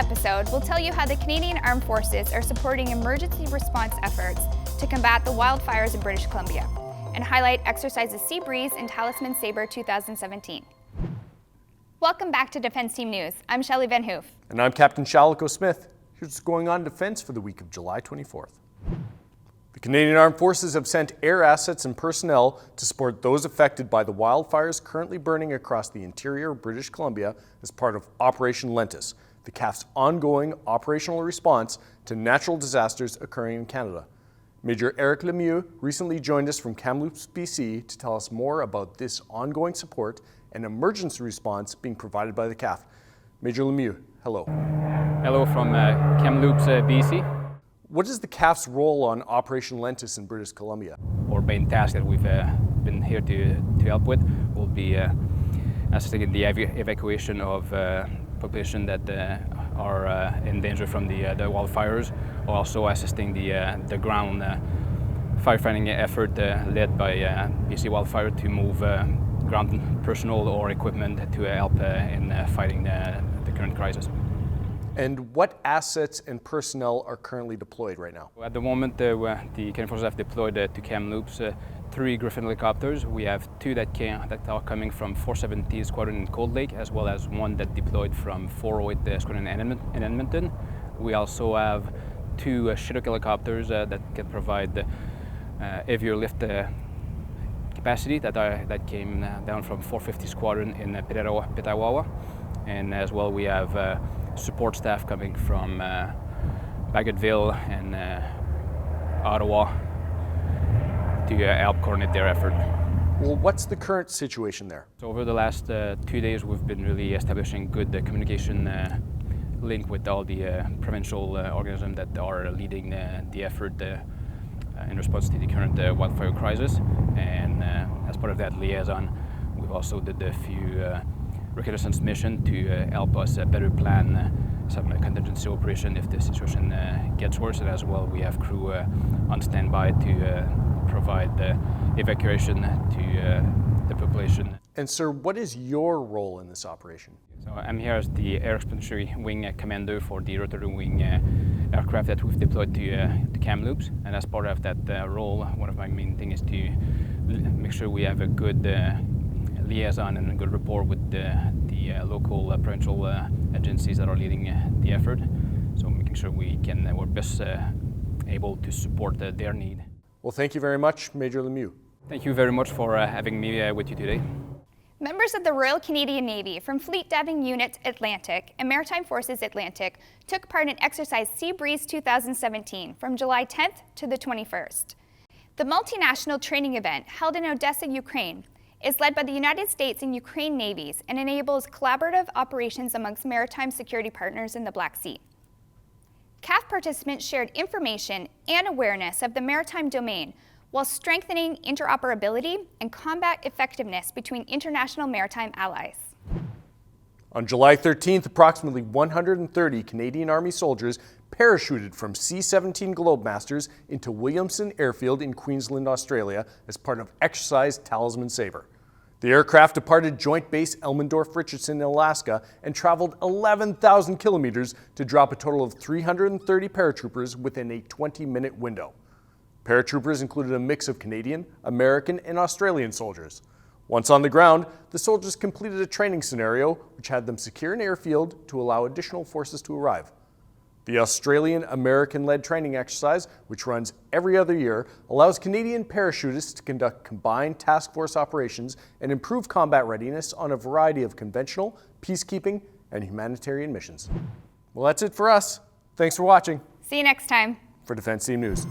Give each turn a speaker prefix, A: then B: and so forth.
A: episode, we'll tell you how the Canadian Armed Forces are supporting emergency response efforts to combat the wildfires in British Columbia, and highlight exercises Sea Breeze and Talisman Sabre 2017. Welcome back to Defense Team News. I'm Shelley Van Hoof.
B: And I'm Captain Shalico Smith. Here's what's going on in defense for the week of July 24th. The Canadian Armed Forces have sent air assets and personnel to support those affected by the wildfires currently burning across the interior of British Columbia as part of Operation Lentus, the CAF's ongoing operational response to natural disasters occurring in Canada. Major Eric Lemieux recently joined us from Kamloops, BC to tell us more about this ongoing support and emergency response being provided by the CAF. Major Lemieux, hello.
C: Hello from Kamloops, BC.
B: What is the CAF's role on Operation Lentus in British Columbia?
C: Our main task that we've been here to help with will be assisting in the evacuation of population that are in danger from the wildfires, also assisting the ground firefighting effort led by BC Wildfire to move ground personnel or equipment to help in fighting the current crisis.
B: And what assets and personnel are currently deployed right now?
C: At the moment, the Canadian Forces have deployed to Kamloops 3 Griffin helicopters. We have 2 that are coming from 470 Squadron in Cold Lake, as well as 1 that deployed from 408 Squadron in Edmonton. We also have 2 Chinook helicopters that can provide heavier lift capacity that came down from 450 Squadron in Petawawa. And as well, we have support staff coming from Bagotville and Ottawa to help coordinate their effort.
B: Well, what's the current situation there?
C: So over the last 2 days, we've been really establishing good communication link with all the provincial organisms that are leading the effort in response to the current wildfire crisis. And as part of that liaison, we've also did a few reconnaissance mission to help us better plan some contingency operation if the situation gets worse. And as well, we have crew on standby to provide evacuation to the population.
B: And sir, what is your role in this operation?
C: So I'm here as the Air Expeditionary Wing Commander for the rotary wing aircraft that we've deployed to Kamloops. And as part of that role, one of my main things is to make sure we have a good liaison and a good rapport with the local provincial agencies that are leading the effort. So making sure we're best able to support their need.
B: Well, thank you very much, Major Lemieux.
C: Thank you very much for having me with you today.
A: Members of the Royal Canadian Navy from Fleet Diving Unit Atlantic and Maritime Forces Atlantic took part in exercise Sea Breeze 2017 from July 10th to the 21st. The multinational training event held in Odessa, Ukraine, is led by the United States and Ukraine navies and enables collaborative operations amongst maritime security partners in the Black Sea. CAF participants shared information and awareness of the maritime domain while strengthening interoperability and combat effectiveness between international maritime allies.
B: On July 13th, approximately 130 Canadian Army soldiers parachuted from C-17 Globemasters into Williamson Airfield in Queensland, Australia as part of exercise Talisman Sabre. The aircraft departed Joint Base Elmendorf-Richardson in Alaska and traveled 11,000 kilometers to drop a total of 330 paratroopers within a 20-minute window. Paratroopers included a mix of Canadian, American, and Australian soldiers. Once on the ground, the soldiers completed a training scenario which had them secure an airfield to allow additional forces to arrive. The Australian-American-led training exercise, which runs every other year, allows Canadian parachutists to conduct combined task force operations and improve combat readiness on a variety of conventional, peacekeeping, and humanitarian missions. Well, that's it for us. Thanks for watching.
A: See you next time.
B: For Defense Team News.